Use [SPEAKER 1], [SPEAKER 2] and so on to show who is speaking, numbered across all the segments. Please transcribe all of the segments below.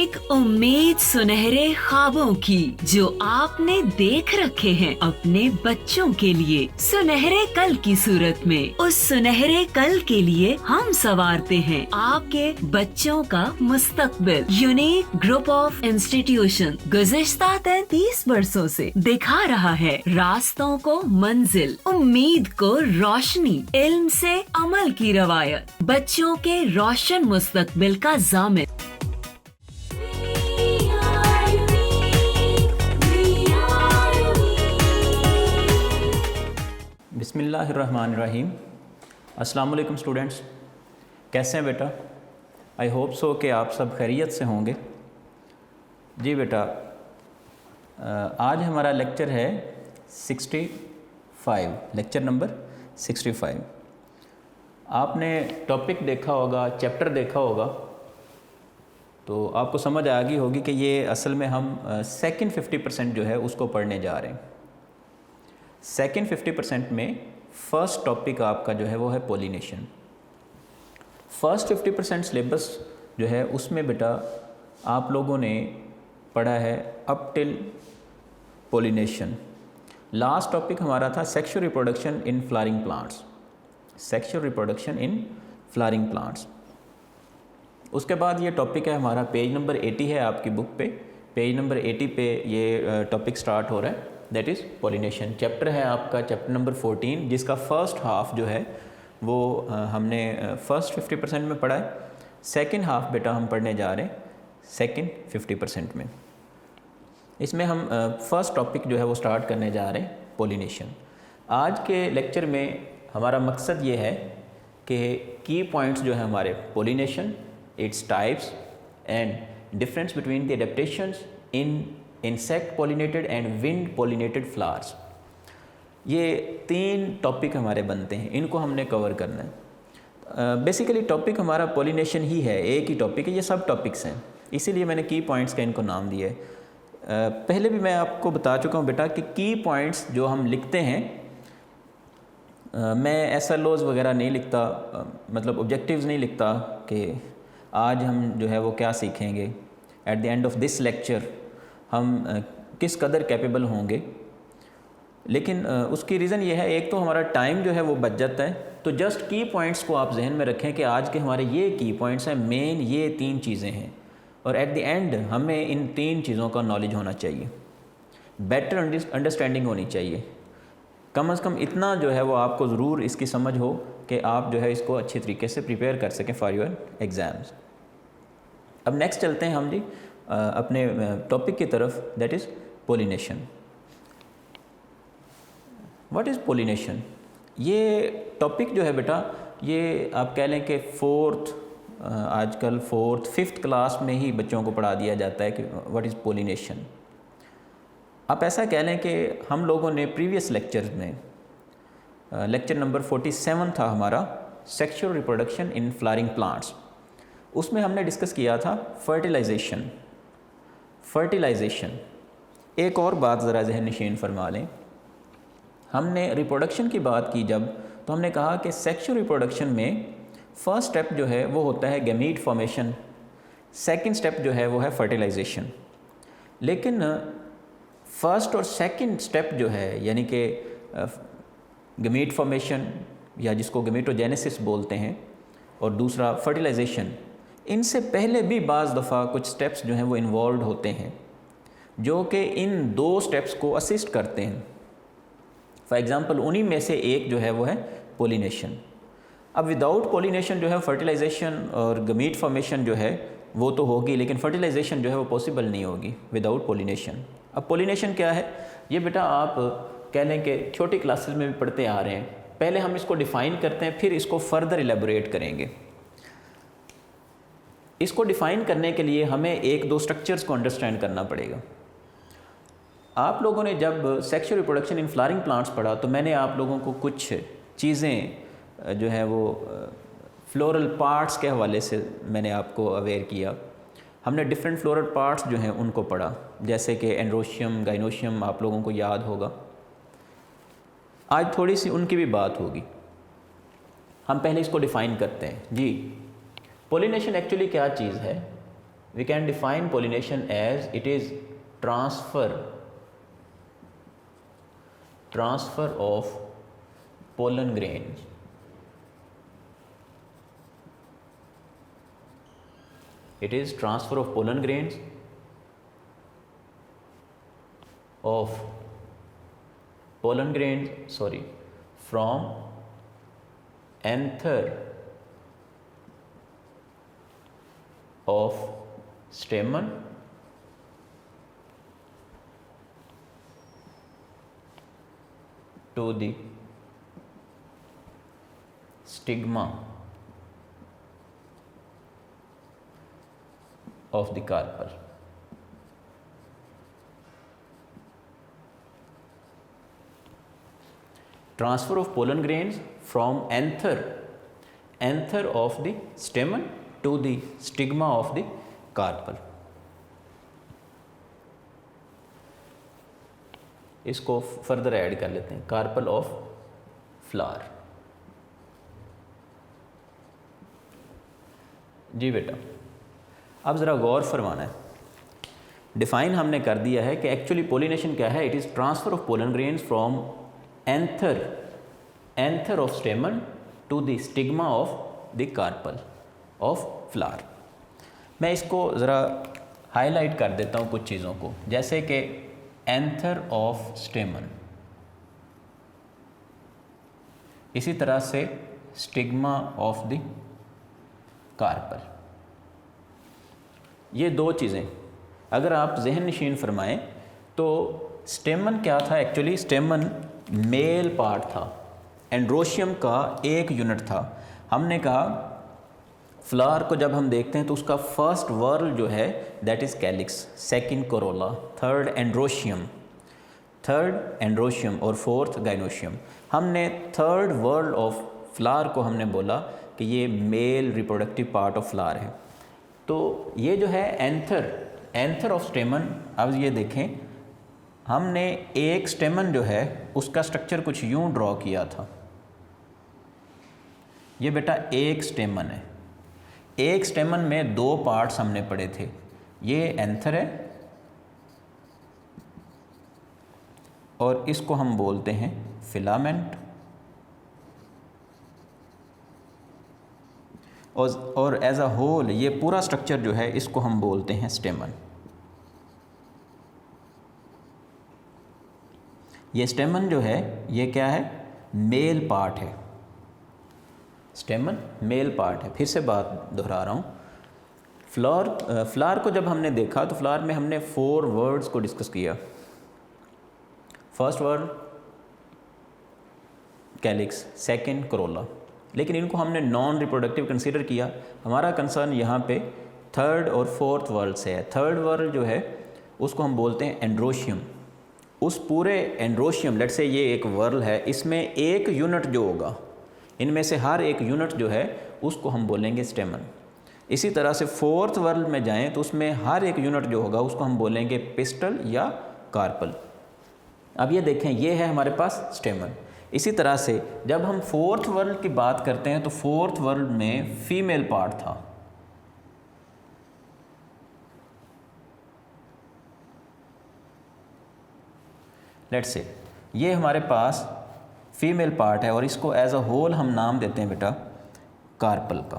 [SPEAKER 1] एक उम्मीद सुनहरे ख्वाबों की जो आपने देख रखे हैं अपने बच्चों के लिए, सुनहरे कल की सूरत में। उस सुनहरे कल के लिए हम संवारते हैं आपके बच्चों का मुस्तकबिल। यूनिक ग्रुप ऑफ इंस्टीट्यूशन गुज़िश्ता 33 वर्षों से दिखा रहा है रास्तों को मंजिल, उम्मीद को रोशनी, इल्म से अमल की रवायत, बच्चों के रोशन मुस्तकबिल का ज़ामिन।
[SPEAKER 2] बिस्मिल्लाहिर्रहमानिर्रहीम। अस्सलाम वालेकुम स्टूडेंट्स, कैसे हैं बेटा? आई होप सो कि आप सब खैरियत से होंगे। जी बेटा, आज हमारा लेक्चर है 65, लेक्चर नंबर 65। आपने टॉपिक देखा होगा, चैप्टर देखा होगा, तो आपको समझ आ गई होगी कि ये असल में हम सेकंड 50% जो है उसको पढ़ने जा रहे हैं। सेकंड 50% में फ़र्स्ट टॉपिक आपका जो है वो है पोलिनेशन। फ़र्स्ट 50% सिलेबस जो है उसमें बेटा आप लोगों ने पढ़ा है up till pollination. Last topic हमारा था sexual reproduction in flowering plants, sexual reproduction in flowering plants. उसके बाद ये टॉपिक है हमारा, पेज नंबर 80 है आपकी बुक पे, पेज नंबर 80 पे ये टॉपिक स्टार्ट हो रहा है, दैट इज़ पोलिनेशन। चैप्टर है आपका चैप्टर नंबर 14, जिसका फ़र्स्ट हाफ जो है वो हमने फ़र्स्ट 50% में पढ़ा है। सेकंड हाफ बेटा हम पढ़ने जा रहे हैं सेकंड 50% में। इसमें हम फ़र्स्ट टॉपिक जो है वो स्टार्ट करने जा रहे हैं पोलिनेशन। आज के लेक्चर में हमारा मकसद ये है कि की पॉइंट्स जो है हमारे pollination, its types and difference between the adaptations in insect pollinated and wind pollinated flowers, ये 3 टॉपिक हमारे बनते हैं, इनको हमने कवर करना है। बेसिकली टॉपिक हमारा पोलिनेशन ही है, एक ही टॉपिक है, ये सब टॉपिक्स हैं, इसीलिए मैंने की पॉइंट्स का इनको नाम दिया है। पहले भी मैं आपको बता चुका हूँ बेटा कि की पॉइंट्स जो हम लिखते हैं, मैं SLOs वगैरह नहीं लिखता, मतलब ऑब्जेक्टिव्स नहीं लिखता कि आज हम जो है वो क्या सीखेंगे, at the end of this lecture हम किस कदर कैपेबल होंगे। लेकिन उसकी रीज़न ये है, एक तो हमारा टाइम जो है वो बच जाता है, तो जस्ट की पॉइंट्स को आप जहन में रखें कि आज के हमारे ये की पॉइंट्स हैं, मेन ये 3 चीज़ें हैं, और एट द एंड हमें इन 3 चीज़ों का नॉलेज होना चाहिए, बेटर अंडरस्टैंडिंग होनी चाहिए। कम से कम इतना जो है वो आपको ज़रूर इसकी समझ हो कि आप जो है इसको अच्छी तरीके से प्रिपेयर कर सकें फॉर योर एग्ज़ाम्स। अब नेक्स्ट चलते हैं हम जी अपने टॉपिक की तरफ, that is pollination. What is pollination? ये टॉपिक जो है बेटा, ये आप कह लें कि आजकल 4th 5th क्लास में ही बच्चों को पढ़ा दिया जाता है कि व्हाट इज़ पोलिनेशन। आप ऐसा कह लें कि हम लोगों ने प्रीवियस लेक्चर्स में, लेक्चर नंबर 47 था हमारा, sexual reproduction in flowering plants, उसमें हमने डिस्कस किया था फर्टिलाइजेशन। एक और बात ज़रा जहन नशीन फरमा लें, हमने रिप्रोडक्शन की बात की जब, तो हमने कहा कि सेक्सुअल रिप्रोडक्शन में फर्स्ट स्टेप जो है वो होता है गैमीट फॉर्मेशन, सेकंड स्टेप जो है वो है फर्टिलाइजेशन। लेकिन फर्स्ट और सेकंड स्टेप जो है, यानी कि गैमीट फॉर्मेशन या जिसको गैमेटोजेनेसिस बोलते हैं, और दूसरा फर्टिलाइजेशन, इनसे पहले भी बाज़ दफ़ा कुछ स्टेप्स जो हैं वो इन्वॉल्व होते हैं जो कि इन 2 स्टेप्स को असिस्ट करते हैं। फॉर एग्ज़ाम्पल उन्हीं में से एक जो है वो है पोलिनेशन। अब विदाउट पोलिनेशन जो है फर्टिलाइजेशन और गैमीट फॉर्मेशन जो है वो तो होगी, लेकिन फर्टिलाइजेशन जो है वो पॉसिबल नहीं होगी विदाउट पोलिनेशन। अब पोलिनेशन क्या है? ये बेटा आप कह लें कि छोटी क्लासेस में भी पढ़ते आ रहे हैं। पहले हम इसको डिफ़ाइन करते हैं, फिर इसको फर्दर एलेबोरेट करेंगे। इसको डिफ़ाइन करने के लिए हमें 1-2 स्ट्रक्चर्स को अंडरस्टैंड करना पड़ेगा। आप लोगों ने जब sexual reproduction in flowering plants पढ़ा, तो मैंने आप लोगों को कुछ चीज़ें जो है वो फ्लोरल पार्ट्स के हवाले से मैंने आपको अवेयर किया। हमने डिफरेंट फ्लोरल पार्ट्स जो हैं उनको पढ़ा, जैसे कि एंड्रोशियम, गाइनोशियम, आप लोगों को याद होगा। आज थोड़ी सी उनकी भी बात होगी। हम पहले इसको डिफ़ाइन करते हैं जी। पोलिनेशन एक्चुअली क्या चीज़ है? We can define pollination as it is transfer of pollen grains. It is transfer of pollen grains from anther of stamen to the stigma of the carpel. Transfer of pollen grains from anther of the stamen to the stigma of the carpel. इसको further add कर लेते हैं, carpel of flower. जी बेटा, अब ज़रा गौर फरमाना है। Define हमने कर दिया है कि एक्चुअली पोलिनेशन क्या है। It is transfer of pollen grains from anther of stamen to the stigma of the carpel of flower. मैं इसको ज़रा हाईलाइट कर देता हूँ कुछ चीज़ों को, जैसे कि एंथर ऑफ स्टेमन, इसी तरह से स्टिग्मा ऑफ द कार्पल। ये दो चीज़ें अगर आप जहन नशीन फरमाएं तो स्टेमन क्या था। एक्चुअली स्टेमन मेल पार्ट था, एंड्रोशियम का एक यूनिट था। हमने कहा फ्लावर को जब हम देखते हैं तो उसका फर्स्ट वर्ल जो है that is calyx, second Corolla, third androecium और फोर्थ गाइनोशियम। हमने थर्ड वर्ल ऑफ फ्लावर को हमने बोला कि ये male reproductive part of flower है। तो ये जो है एंथर ऑफ स्टेमन, अब ये देखें हमने एक स्टेमन जो है उसका स्ट्रक्चर कुछ यूं ड्रॉ किया था। ये बेटा एक स्टेमन है, एक स्टेमन में दो पार्ट्स हमने पढ़े थे। ये एंथर है और इसको हम बोलते हैं फिलामेंट, और एज अ होल ये पूरा स्ट्रक्चर जो है इसको हम बोलते हैं स्टेमन। ये स्टेमन जो है ये क्या है, मेल पार्ट है। स्टेमन मेल पार्ट है। फिर से बात दोहरा रहा हूँ, फ्लावर को जब हमने देखा तो फ्लावर में हमने 4 वर्ड्स को डिस्कस किया। First word calyx, second Corolla, लेकिन इनको हमने नॉन रिप्रोडक्टिव कंसीडर किया। हमारा कंसर्न यहाँ पे थर्ड और फोर्थ वर्ड से है। थर्ड वर्ड जो है उसको हम बोलते हैं एंड्रोशियम। उस पूरे एंड्रोशियम, लेट से ये एक वर्ल है, इसमें एक यूनिट जो होगा, इनमें से हर एक यूनिट जो है उसको हम बोलेंगे स्टेमन। इसी तरह से फोर्थ वर्ल में जाएं तो उसमें हर एक यूनिट जो होगा उसको हम बोलेंगे पिस्टल या कार्पल। अब ये देखें, ये है हमारे पास स्टेमन। इसी तरह से जब हम फोर्थ वर्ल्ड की बात करते हैं तो फोर्थ वर्ल्ड में फीमेल पार्ट था। लेट्स से ये हमारे पास फीमेल पार्ट है और इसको एज अ होल हम नाम देते हैं बेटा कार्पल का।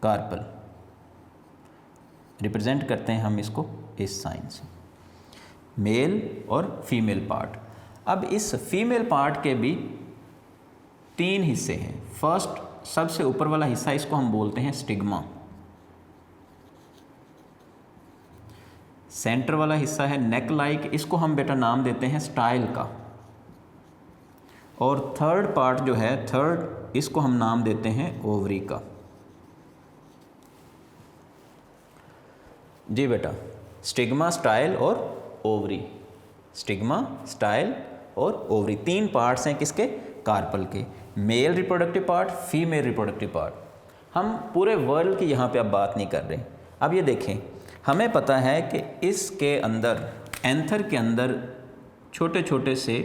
[SPEAKER 2] कार्पल रिप्रेजेंट करते हैं हम इसको इस साइन से, मेल और फीमेल पार्ट। अब इस फीमेल पार्ट के भी 3 हिस्से हैं। फर्स्ट सबसे ऊपर वाला हिस्सा, इसको हम बोलते हैं स्टिग्मा। सेंटर वाला हिस्सा है नेक लाइक, इसको हम बेटा नाम देते हैं स्टाइल का। और थर्ड पार्ट जो है थर्ड, इसको हम नाम देते हैं ओवरी का। जी बेटा, स्टिग्मा, स्टाइल और ओवरी। स्टिग्मा, स्टाइल और ओवरी 3 पार्ट्स हैं किसके, कार्पल के। Male reproductive part, female reproductive part. हम पूरे वर्ल्ड की यहाँ पे अब बात नहीं कर रहे। अब ये देखें, हमें पता है कि इसके अंदर, एंथर के अंदर छोटे छोटे से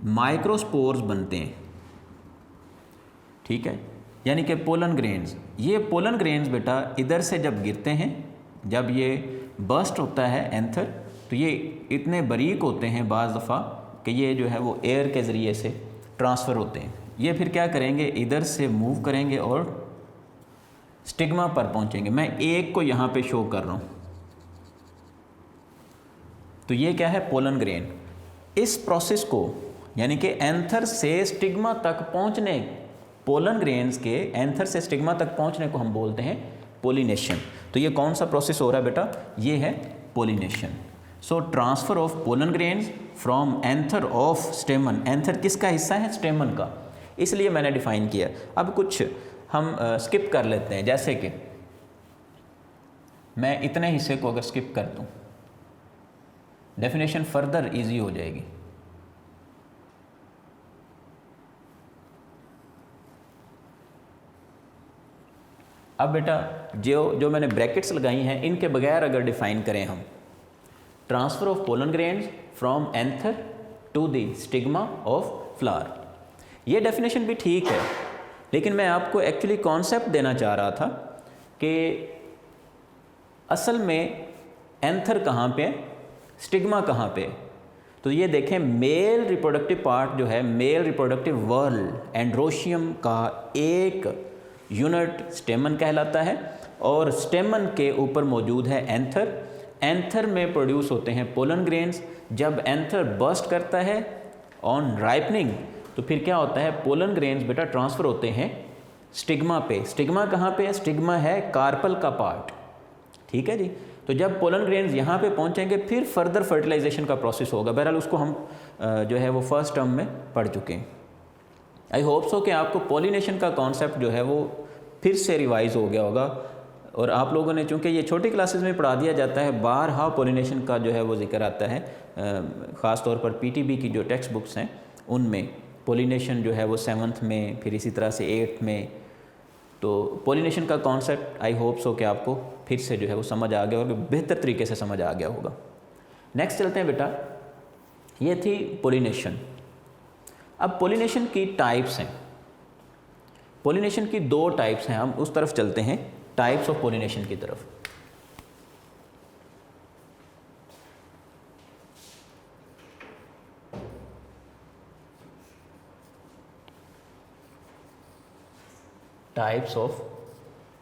[SPEAKER 2] माइक्रोस्पोर्स बनते हैं। ठीक है, यानी कि पोलन ग्रेन्स। ये पोलन ग्रेन्स बेटा इधर से जब गिरते हैं, जब ये बर्स्ट होता है एंथर, तो ये इतने बारीक होते हैं बाज़ दफ़ा कि ये जो है वो एयर के ज़रिए से ट्रांसफ़र होते हैं। ये फिर क्या करेंगे, इधर से मूव करेंगे और स्टिग्मा पर पहुंचेंगे। मैं एक को यहाँ पे शो कर रहा हूँ, तो ये क्या है, पोलन ग्रेन। इस प्रोसेस को यानी कि एंथर से स्टिग्मा तक पहुँचने, पोलन ग्रेन्स के एंथर से स्टिग्मा तक पहुँचने को हम बोलते हैं पोलिनेशन। तो ये कौन सा प्रोसेस हो रहा है बेटा, ये है pollination. So transfer of pollen grains from anther of स्टेमन। Anther किसका हिस्सा है, स्टेमन का, इसलिए मैंने डिफ़ाइन किया। अब कुछ हम स्किप कर लेते हैं, जैसे कि मैं इतने हिस्से को अगर स्किप कर दूं, डेफिनेशन फर्दर इजी हो जाएगी। अब बेटा जो मैंने ब्रैकेट्स लगाई हैं, इनके बगैर अगर डिफाइन करें हम, transfer of pollen grains from anther to the stigma of flower, ये डेफिनेशन भी ठीक है, लेकिन मैं आपको एक्चुअली कॉन्सेप्ट देना चाह रहा था कि असल में एंथर कहाँ पे, स्टिग्मा कहाँ पे। तो ये देखें, मेल रिप्रोडक्टिव पार्ट जो है, मेल रिप्रोडक्टिव वर्ल एंड्रोशियम का एक यूनिट स्टेमन कहलाता है, और स्टेमन के ऊपर मौजूद है एंथर। एंथर में प्रोड्यूस होते हैं पोलन ग्रेन्स। जब एंथर बर्स्ट करता है ऑन राइपनिंग, तो फिर क्या होता है, पोलन ग्रेन्स बेटा ट्रांसफ़र होते हैं स्टिग्मा पे। स्टिग्मा कहाँ पे है, स्टिग्मा है कार्पल का पार्ट, ठीक है जी। तो जब पोलन ग्रेन्स यहाँ पे पहुँचेंगे, फिर फर्दर फर्टिलाइजेशन का प्रोसेस होगा। बहरहाल उसको हम जो है वो फर्स्ट टर्म में पढ़ चुके हैं। आई होप सो कि आपको पॉलिनेशन का कॉन्सेप्ट जो है वो फिर से रिवाइज हो गया होगा, और आप लोगों ने, चूँकि ये छोटी क्लासेस में पढ़ा दिया जाता है, बारहा पॉलिनेशन का जो है वो जिक्र आता है, ख़ास तौर पर पीटीबी की जो टेक्स्ट बुक्स हैं उनमें पॉलिनेशन जो है वो 7th में, फिर इसी तरह से 8th में। तो पॉलिनेशन का कॉन्सेप्ट आई होप सो कि आपको फिर से जो है वो समझ आ गया, और बेहतर तरीके से समझ आ गया होगा। नेक्स्ट चलते हैं बेटा, ये थी पॉलिनेशन। अब पॉलिनेशन की टाइप्स हैं। पॉलिनेशन की 2 टाइप्स हैं, हम उस तरफ चलते हैं, टाइप्स ऑफ पॉलिनेशन की तरफ। Types of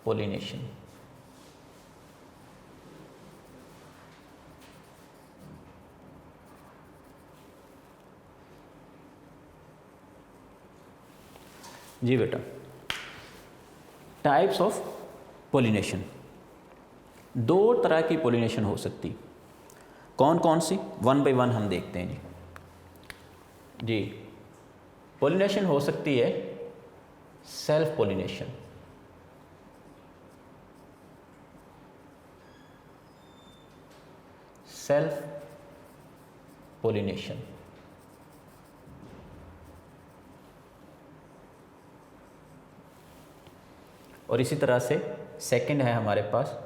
[SPEAKER 2] pollination. जी बेटा, टाइप्स ऑफ पॉलिनेशन, 2 तरह की पॉलिनेशन हो सकती। कौन कौन सी, 1 बाय 1 हम देखते हैं जी। पॉलिनेशन हो सकती है सेल्फ पॉलिनेशन, सेल्फ पॉलिनेशन। और इसी तरह से सेकंड है हमारे पास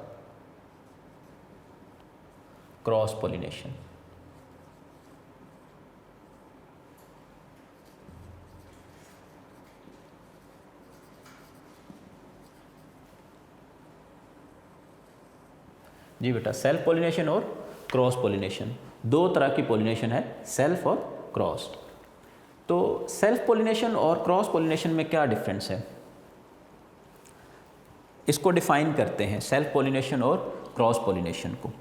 [SPEAKER 2] क्रॉस पॉलिनेशन। जी बेटा, सेल्फ पॉलिनेशन और क्रॉस पॉलिनेशन, 2 तरह की पॉलिनेशन है, सेल्फ और क्रॉस। तो सेल्फ पॉलिनेशन और क्रॉस पॉलिनेशन में क्या डिफरेंस है, इसको डिफाइन करते हैं, सेल्फ पॉलिनेशन और क्रॉस पॉलिनेशन को।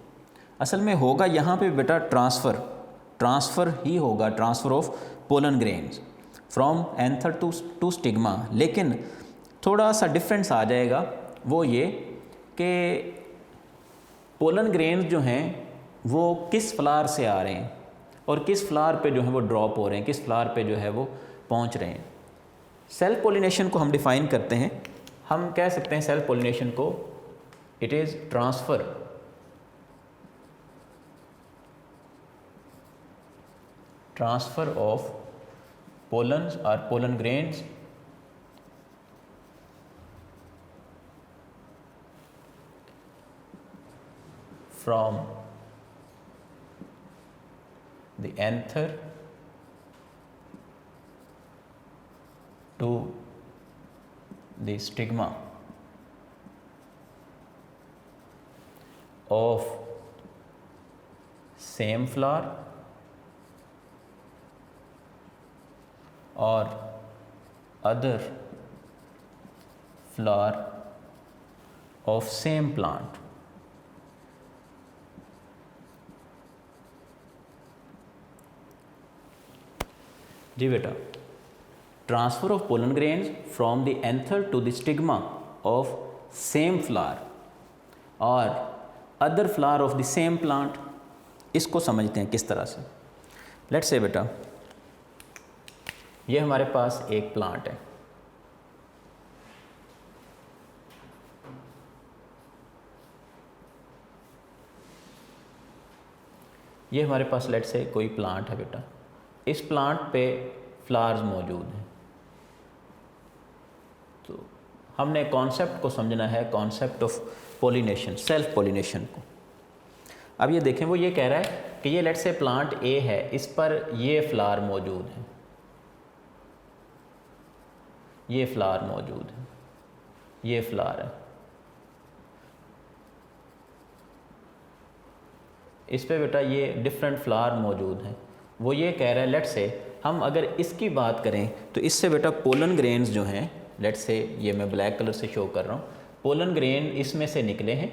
[SPEAKER 2] असल में होगा यहाँ पे बेटा ट्रांसफ़र ही होगा, transfer of pollen grains from anther to stigma, लेकिन थोड़ा सा डिफरेंस आ जाएगा, वो ये कि पोलन ग्रेन्स जो हैं वो किस फ्लावर से आ रहे हैं और किस फ्लावर पे जो है वो ड्रॉप हो रहे हैं, किस फ्लावर पे जो है वो पहुंच रहे हैं। सेल्फ पॉलिनेशन को हम डिफ़ाइन करते हैं, हम कह सकते हैं सेल्फ पॉलिनेशन को, it is transfer of pollens और pollen grains from the anther to the stigma of same flower or other flower of same plant. जी बेटा, transfer of pollen grains from the anther to the stigma of same flower और other flower of the same plant, इसको समझते हैं किस तरह से। Let's say बेटा, ये हमारे पास एक प्लांट है, ये हमारे पास लेट्स से कोई प्लांट है बेटा, इस प्लांट पे फ्लावर्स मौजूद हैं। तो हमने कॉन्सेप्ट को समझना है, concept of pollination, self pollination को। अब ये देखें, वो ये कह रहा है कि ये लेट्स से प्लांट ए है, इस पर ये फ्लावर मौजूद है, ये फ्लावर मौजूद है, ये फ्लावर है, इस पे बेटा ये डिफरेंट फ्लावर मौजूद हैं। वो ये कह रहा है लेट्स से हम अगर इसकी बात करें तो इससे बेटा पोलन ग्रेन्स जो हैं, लेट्स से ये मैं ब्लैक कलर से शो कर रहा हूँ, पोलन ग्रेन इसमें से निकले हैं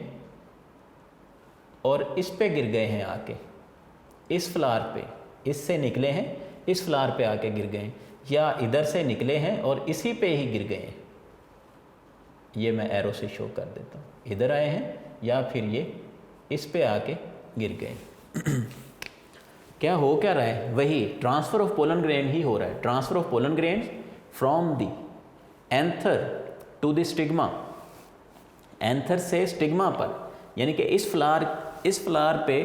[SPEAKER 2] और इस पे गिर गए हैं आके, इस फ्लावर पे, इससे निकले हैं इस फ्लावर पे आके गिर गए हैं, या इधर से निकले हैं और इसी पे ही गिर गए हैं। ये मैं एरो से शो कर देता हूँ, इधर आए हैं या फिर ये इस पे आके गिर गए। क्या हो क्या रहा है, वही ट्रांसफ़र ऑफ पोलन ग्रेन ही हो रहा है। Transfer of pollen grain from the anther to the stigma, anther से स्टिग्मा पर, यानी कि इस फ्लावर पे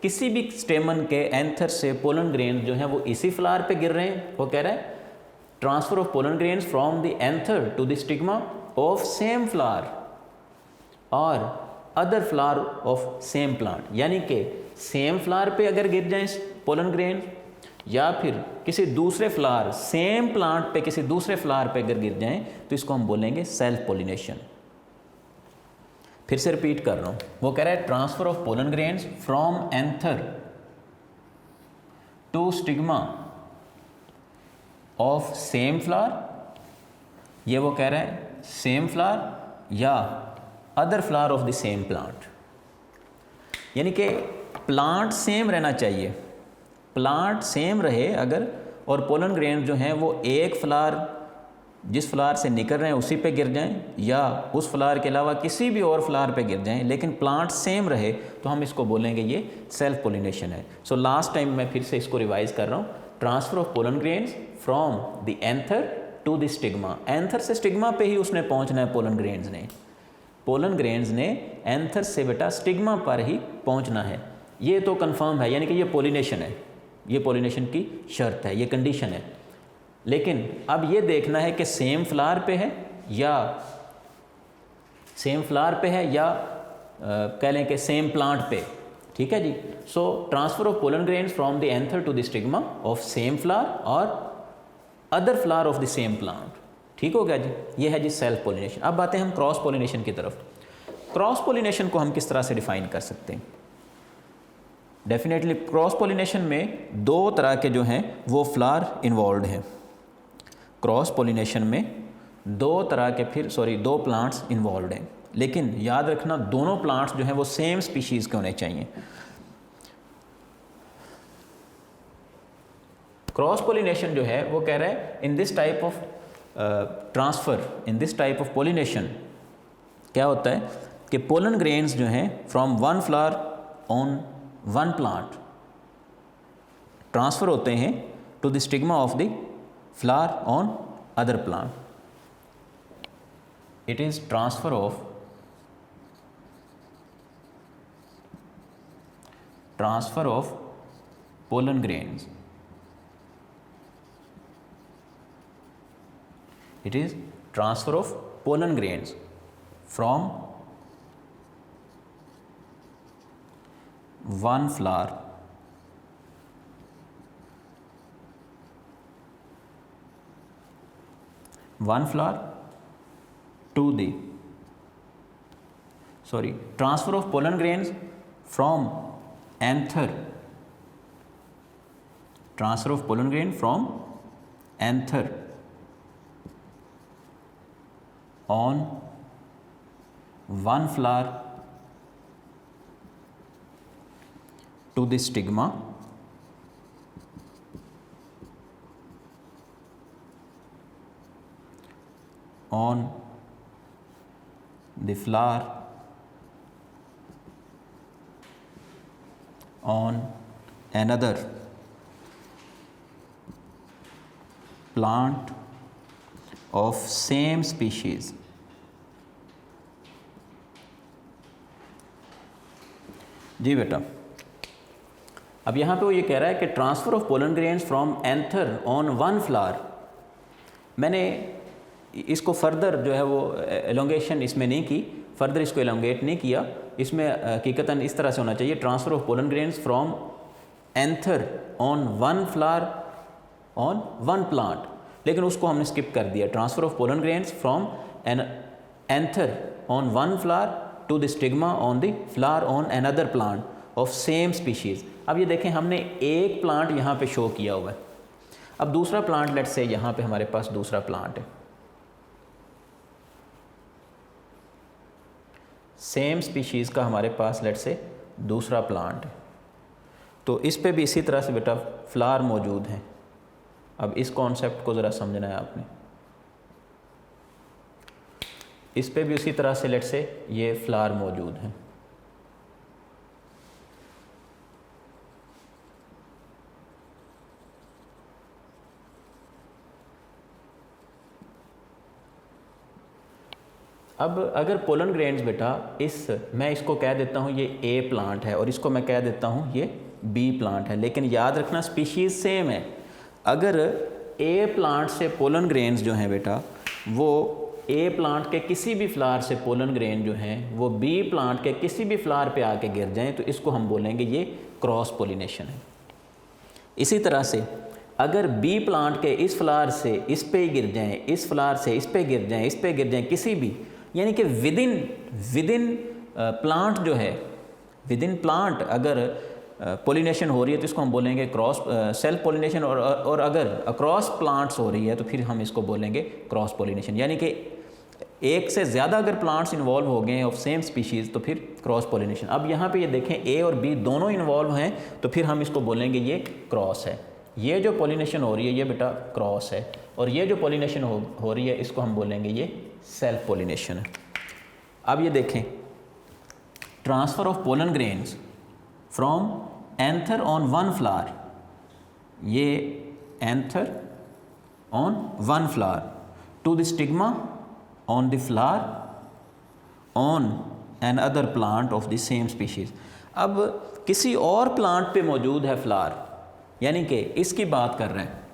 [SPEAKER 2] किसी भी स्टेमन के एंथर से पोलन ग्रेन जो हैं वो इसी फ्लावर पे गिर रहे हैं। वो कह रहा है transfer of pollen grains from the anther to the stigma of same flower और other flower of same plant, यानी कि सेम फ्लावर पे अगर गिर जाएं पोलन ग्रेन या फिर किसी दूसरे फ्लावर, सेम प्लांट पे किसी दूसरे फ्लावर पे अगर गिर जाएं तो इसको हम बोलेंगे सेल्फ पोलिनेशन। फिर से रिपीट कर रहा हूँ, वो कह रहा है transfer of pollen grains from anther to stigma of same flower, ये वो कह रहा है सेम फ्लावर या other flower of the same plant, यानी कि प्लांट सेम रहना चाहिए, प्लांट सेम रहे अगर, और पोलन ग्रेन जो हैं वो एक फ्लावर जिस फ्लावर से निकल रहे हैं उसी पे गिर जाएं या उस फ्लावर के अलावा किसी भी और फ्लावर पे गिर जाएं, लेकिन प्लांट सेम रहे तो हम इसको बोलेंगे ये सेल्फ पोलिनेशन है। सो लास्ट टाइम मैं फिर से इसको रिवाइज कर रहा हूँ, transfer of pollen grains from the anther to the stigma, anther से स्टिग्मा पे ही उसने पहुँचना है पोलन ग्रेन्स ने, पोलन ग्रेन्स ने एंथर से बेटा स्टिग्मा पर ही पहुंचना है। ये तो कंफर्म है, यानी कि ये पोलिनेशन है, ये पोलिनेशन की शर्त है, ये कंडीशन है। लेकिन अब ये देखना है कि सेम फ्लावर पे है या कह लें कि सेम प्लांट पे, ठीक है जी। So transfer of pollen grains from the anther to the stigma of same flower और other flower of the same plant, ठीक हो गया जी। ये है जी सेल्फ पोलिनेशन। अब आते हैं हम क्रॉस पोलिनेशन की तरफ। क्रॉस पोलिनेशन को हम किस तरह से डिफाइन कर सकते हैं? डेफिनेटली क्रॉस पोलिनेशन में दो तरह के जो हैं वो फ्लावर इन्वॉल्व हैं। क्रॉस पोलिनेशन में दो प्लांट्स इन्वॉल्व हैं, लेकिन याद रखना दोनों प्लांट्स जो हैं वो सेम स्पीशीज़ के होने चाहिए। क्रॉस पोलिनेशन जो है वो कह रहा है in this type of transfer, in this type of pollination क्या होता है कि पोलन ग्रेन्स जो हैं from one flower on one plant transfer होते हैं to the stigma of the flower on other plant. It is transfer of pollen grains, it is transfer of pollen grains from one flower to the transfer of pollen grains from anther, transfer of pollen grain from anther on one flower to the stigma on the flower on another plant of same species. जी बेटा, अब यहाँ पे वो ये कह रहा है कि transfer of pollen grains from anther on one flower. मैंने इसको फर्दर जो है वो एलोंगेशन इसमें नहीं की, फर्दर इसको एलोंगेट नहीं किया। इसमें हकीकतन इस तरह से होना चाहिए, transfer of pollen grains from anther on one flower on one plant, लेकिन उसको हमने स्किप कर दिया। Transfer of pollen grains from an anther on one flower to the stigma on the flower on another plant of same species. अब ये देखें, हमने एक प्लांट यहाँ पे शो किया हुआ है। अब दूसरा प्लांट, लेट्स से यहाँ पे हमारे पास दूसरा प्लांट है, सेम स्पीशीज़ का हमारे पास लेट्स से दूसरा प्लांट है, तो इस पे भी इसी तरह से बेटा फ्लावर मौजूद हैं। अब इस कॉन्सेप्ट को ज़रा समझना है आपने। इस पे भी उसी तरह से लेट्स से ये फ्लावर मौजूद हैं। अब अगर पोलन ग्रेन्स बेटा मैं इसको कह देता हूँ ये ए प्लांट है और इसको मैं कह देता हूँ ये बी प्लांट है, लेकिन याद रखना स्पीशीज़ सेम है। अगर ए प्लांट से पोलन ग्रेन्स जो हैं बेटा, वो ए प्लांट के किसी भी फ्लावर से पोलन ग्रेन जो हैं वो बी प्लांट के किसी भी फ्लावर पे आके गिर जाएं, तो इसको हम बोलेंगे ये क्रॉस पोलिनेशन है। इसी तरह से अगर बी प्लांट के इस फ्लावर से इस पे ही गिर जाएं, इस फ्लावर से इस पे गिर जाएं, इस पे गिर जाएं, किसी भी, यानी कि विदिन प्लांट जो है, विदिन प्लांट अगर पोलिनेशन हो रही है तो इसको हम बोलेंगे क्रॉस सेल्फ पोलिनेशन, और अगर अक्रॉस प्लांट्स हो रही है तो फिर हम इसको बोलेंगे क्रॉस पोलिनेशन। यानी कि एक से ज़्यादा अगर प्लांट्स इन्वॉल्व हो गए ऑफ सेम स्पीशीज़ तो फिर क्रॉस पोलिनेशन। अब यहाँ पे ये देखें ए और बी दोनों इन्वॉल्व हैं, तो फिर हम इसको बोलेंगे ये क्रॉस है। ये जो पोलिनेशन हो रही है ये बेटा क्रॉस है, और ये जो पोलिनेशन हो रही है इसको हम बोलेंगे ये सेल्फ पोलिनेशन है। अब ये देखें, transfer of pollen grains from anther on one flower, ये anther on one flower to the stigma on the flower on another plant of the same species. अब किसी और प्लांट पे मौजूद है फ्लावर, यानी कि इसकी बात कर रहे हैं,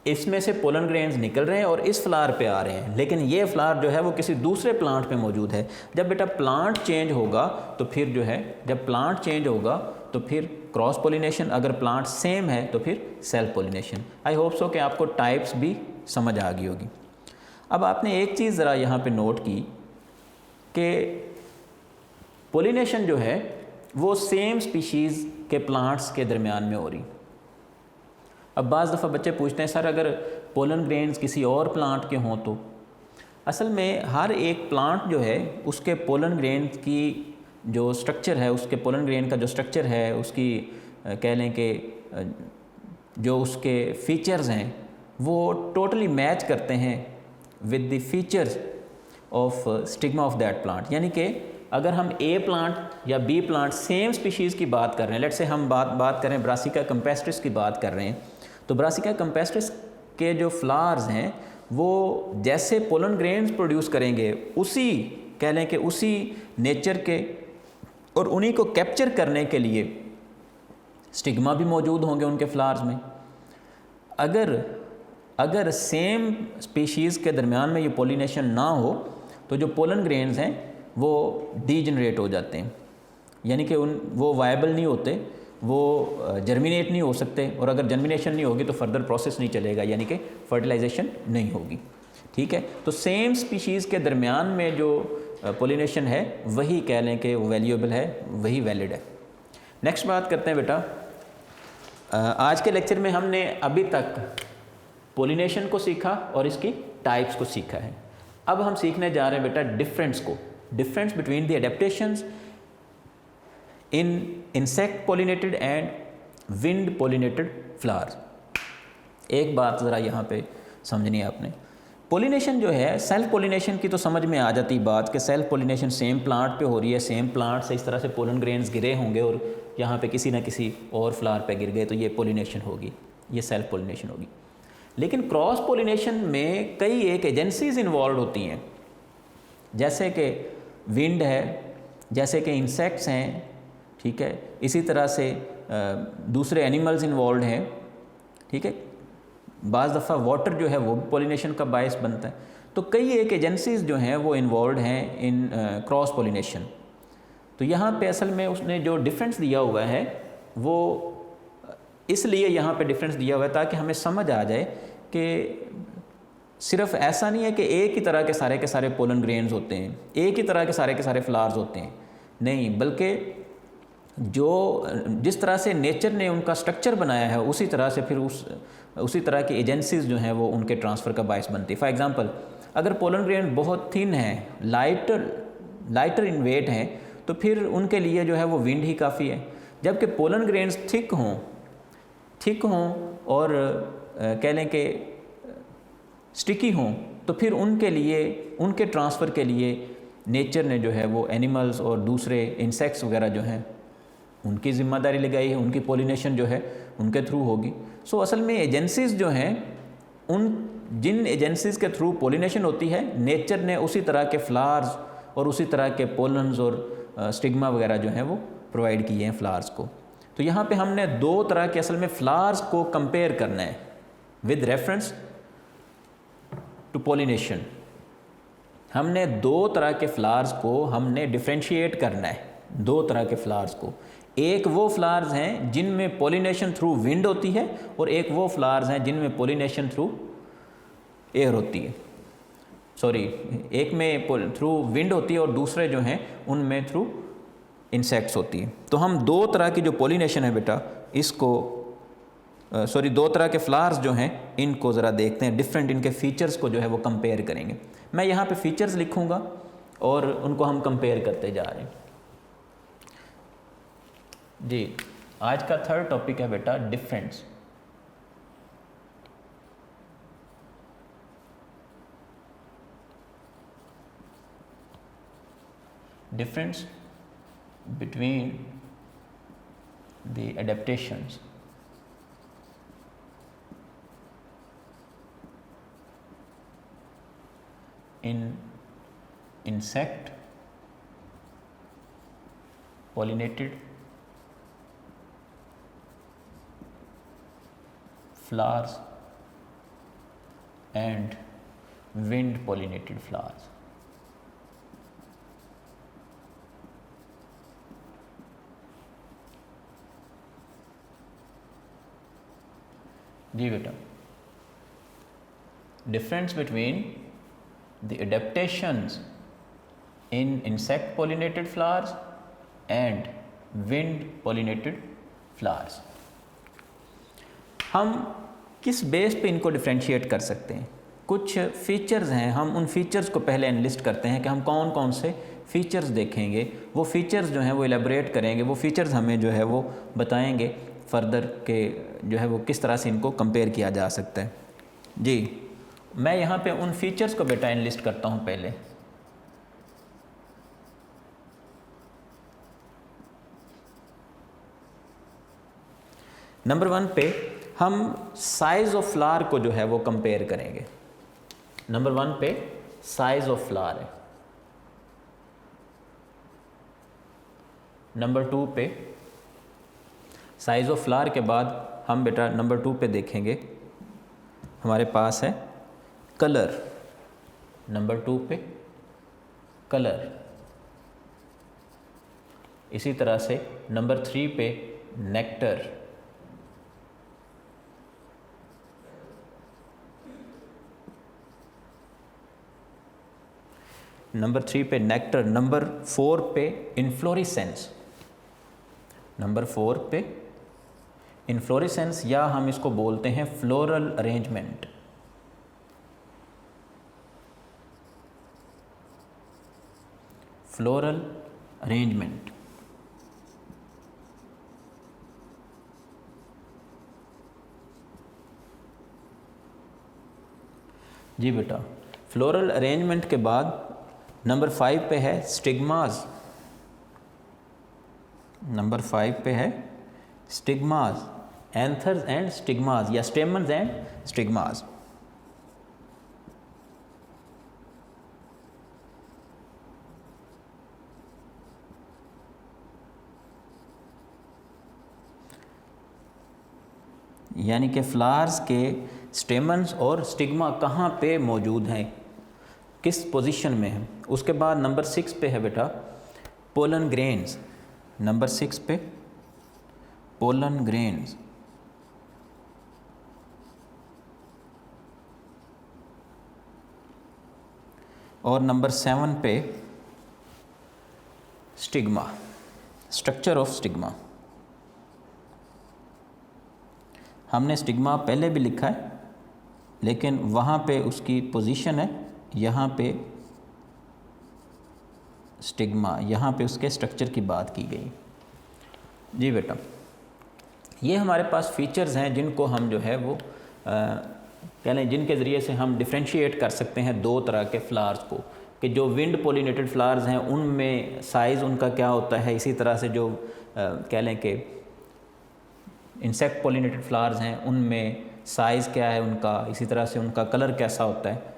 [SPEAKER 2] इसमें से पोलन ग्रेन्स निकल रहे हैं और इस फ्लावर पे आ रहे हैं, लेकिन ये फ्लावर जो है वो किसी दूसरे प्लांट पे मौजूद है। जब बेटा प्लांट चेंज होगा तो फिर जो है, जब प्लांट चेंज होगा तो फिर क्रॉस पोलिनेशन, अगर प्लांट सेम है तो फिर self pollination. I hope so कि आपको टाइप्स भी समझ आ गई होगी। अब आपने एक चीज़ ज़रा यहाँ पे नोट की कि पोलिनेशन जो है वो सेम स्पीशीज़ के प्लांट्स के दरमियान में हो रही। अब बाज़ दफ़ा बच्चे पूछते हैं, सर अगर पोलन ग्रेन्स किसी और प्लांट के हों तो? असल में हर एक प्लांट जो है उसके पोलन ग्रेन की जो स्ट्रक्चर है, उसके पोलन ग्रेन का जो स्ट्रक्चर है, उसकी कह लें कि जो उसके फीचर्स हैं वो टोटली मैच करते हैं with the features of stigma of that plant. यानी कि अगर हम ए प्लांट या बी प्लांट सेम स्पीशीज़ की बात कर रहे हैं, लेट्स से हम बात करें ब्रासिका कैम्पेस्ट्रिस की बात कर रहे हैं, तो ब्रासिका कैम्पेस्ट्रिस के जो फ्लावर्स हैं वो जैसे पोलन ग्रेन्स प्रोड्यूस करेंगे उसी कह लें कि उसी नेचर के, और उन्हीं को कैप्चर करने के लिए स्टिग्मा भी मौजूद होंगे उनके फ्लावर्स में। अगर सेम स्पीशीज़ के दरमियान में ये पोलिनेशन ना हो तो जो पोलन ग्रेन्स हैं वो डीजनरेट हो जाते हैं, यानी कि वो वायबल नहीं होते, वो जर्मिनेट नहीं हो सकते, और अगर जर्मिनेशन नहीं होगी तो फर्दर प्रोसेस नहीं चलेगा, यानी कि फर्टिलाइजेशन नहीं होगी। ठीक है। तो सेम स्पीशीज़ के दरमियान में जो पोलिनेशन है वही कह लें कि वो वैल्यूएबल है, वही वैलिड है। नेक्स्ट बात करते हैं बेटा, आज के लेक्चर में हमने अभी तक पोलिनेशन को सीखा और इसकी टाइप्स को सीखा है। अब हम सीखने जा रहे हैं बेटा डिफरेंस को, difference between the adaptations in insect pollinated and wind pollinated flowers. एक बात ज़रा यहाँ पे समझनी है आपने, पोलिनेशन जो है, सेल्फ पोलिनेशन की तो समझ में आ जाती बात कि सेल्फ पोलिनेशन सेम प्लांट पे हो रही है, सेम प्लांट से इस तरह से पोलन ग्रेन्स गिरे होंगे और यहाँ पे किसी ना किसी और फ्लावर पे गिर गए तो ये पोलिनेशन होगी, ये सेल्फ पोलिनेशन होगी। लेकिन क्रॉस पोलिनेशन में कई एक एजेंसीज इन्वॉल्व होती हैं, जैसे कि विंड है, जैसे कि इंसेक्ट्स हैं, ठीक है, इसी तरह से दूसरे एनिमल्स इन्वॉल्व हैं, ठीक है, बाज़ दफ़ा वाटर जो है वो पोलिनेशन का बायस बनता है। तो कई एक एजेंसीज जो हैं वो इन्वॉल्व हैं इन क्रॉस पोलिनेशन। तो यहाँ पे असल में उसने जो डिफरेंस दिया हुआ है वो इसलिए यहाँ पे डिफरेंस दिया हुआ है ताकि हमें समझ आ जाए कि सिर्फ ऐसा नहीं है कि एक ही तरह के सारे पोलन ग्रेन्स होते हैं, एक ही तरह के सारे फ्लावर्स होते हैं, नहीं, बल्कि जो जिस तरह से नेचर ने उनका स्ट्रक्चर बनाया है उसी तरह से फिर उसी तरह की एजेंसीज जो हैं वो उनके ट्रांसफ़र का बायस बनती है। फॉर एग्जांपल, अगर पोलन ग्रेन बहुत थिन है, लाइटर इन वेट हैं, तो फिर उनके लिए जो है वो विंड ही काफ़ी है। जबकि पोलन ग्रेन्स थिक हों और कह लें कि स्टिकी हों, तो फिर उनके लिए, उनके ट्रांसफ़र के लिए नेचर ने जो है वो एनिमल्स और दूसरे इंसेक्ट्स वगैरह जो हैं उनकी ज़िम्मेदारी लगाई है, उनकी पोलिनेशन जो है उनके थ्रू होगी। सो असल में एजेंसीज़ जो हैं, उन जिन एजेंसीज़ के थ्रू पोलिनेशन होती है, नेचर ने उसी तरह के फ्लावर्स और उसी तरह के पोलन्स और स्टिग्मा वगैरह जो हैं वो प्रोवाइड किए हैं फ्लावर्स को। तो यहाँ पे हमने दो तरह के असल में फ्लावर्स को कंपेयर करना है विद रेफरेंस टू पोलिनेशन। हमने दो तरह के फ्लावर्स को हमने डिफ्रेंशिएट करना है, दो तरह के फ्लावर्स को। एक वो फ्लावर्स हैं जिनमें पोलिनेशन थ्रू विंड होती है और एक वो फ्लावर्स हैं जिनमें पोलिनेशन थ्रू एयर होती है, सॉरी, एक में थ्रू विंड होती है और दूसरे जो हैं उनमें थ्रू इंसेक्ट्स होती है। तो हम दो तरह की जो पोलिनेशन है बेटा, इसको दो तरह के फ्लावर्स जो हैं इनको ज़रा देखते हैं, डिफरेंट इनके फीचर्स को जो है वो कंपेयर करेंगे। मैं यहाँ पे फीचर्स लिखूँगा और उनको हम कंपेयर करते जा रहे हैं। जी, आज का थर्ड टॉपिक है बेटा difference. Difference between the adaptations in insect pollinated flowers and wind pollinated flowers। जी बेटा, difference between the adaptations in insect pollinated flowers and wind pollinated flowers। हम किस बेस पे इनको डिफ्रेंशिएट कर सकते हैं? कुछ फीचर्स हैं, हम उन फीचर्स को पहले एनलिस्ट करते हैं कि हम कौन कौन से फीचर्स देखेंगे। वो फीचर्स जो हैं वो एलेबोरेट करेंगे, वो फीचर्स हमें जो है वो बताएंगे फर्दर के जो है वो किस तरह से इनको कंपेयर किया जा सकता है। जी, मैं यहाँ पे उन फीचर्स को बेटा एनलिस्ट करता हूँ पहले। नंबर 1 पे हम साइज ऑफ फ्लावर को जो है वो कंपेयर करेंगे। नंबर 1 पे साइज ऑफ फ्लावर है। नंबर 2 पे साइज ऑफ फ्लावर के बाद हम बेटा नंबर 2 पे देखेंगे, हमारे पास है कलर। नंबर 2 पे कलर। इसी तरह से नंबर 3 पे नेक्टर। नंबर 3 पे नेक्टर, नंबर 4 पे इन्फ्लोरेसेंस, नंबर 4 पे इन्फ्लोरेसेंस, या हम इसको बोलते हैं फ्लोरल अरेंजमेंट। Floral arrangement. जी बेटा, फ्लोरल अरेंजमेंट के बाद नंबर 5 पे है स्टिग्मास। नंबर 5 पे है स्टिग्मास, एंथर्स एंड स्टिग्मास या स्टेमन्स एंड स्टिग्मास। यानी कि फ्लावर्स के स्टेमन्स और स्टिग्मा कहाँ पे मौजूद हैं, किस पोजीशन में है। उसके बाद नंबर 6 पे है बेटा पोलन ग्रेन्स। नंबर 6 पे पोलन ग्रेन्स। और नंबर 7 पे स्टिग्मा, स्ट्रक्चर ऑफ स्टिग्मा। हमने स्टिग्मा पहले भी लिखा है, लेकिन वहाँ पे उसकी पोजीशन है, यहाँ पे स्टिग्मा, यहाँ पे उसके स्ट्रक्चर की बात की गई। जी बेटा, ये हमारे पास फीचर्स हैं जिनको हम जो है वो कह लें, जिनके ज़रिए से हम डिफ्रेंशिएट कर सकते हैं दो तरह के फ्लावर्स को, कि जो विंड पोलिनेटेड फ्लावर्स हैं उनमें साइज़ उनका क्या होता है, इसी तरह से जो कह लें कि इंसेक्ट पोलिनेटेड फ्लावर्स हैं उनमें साइज़ क्या है उनका, इसी तरह से उनका कलर कैसा होता है।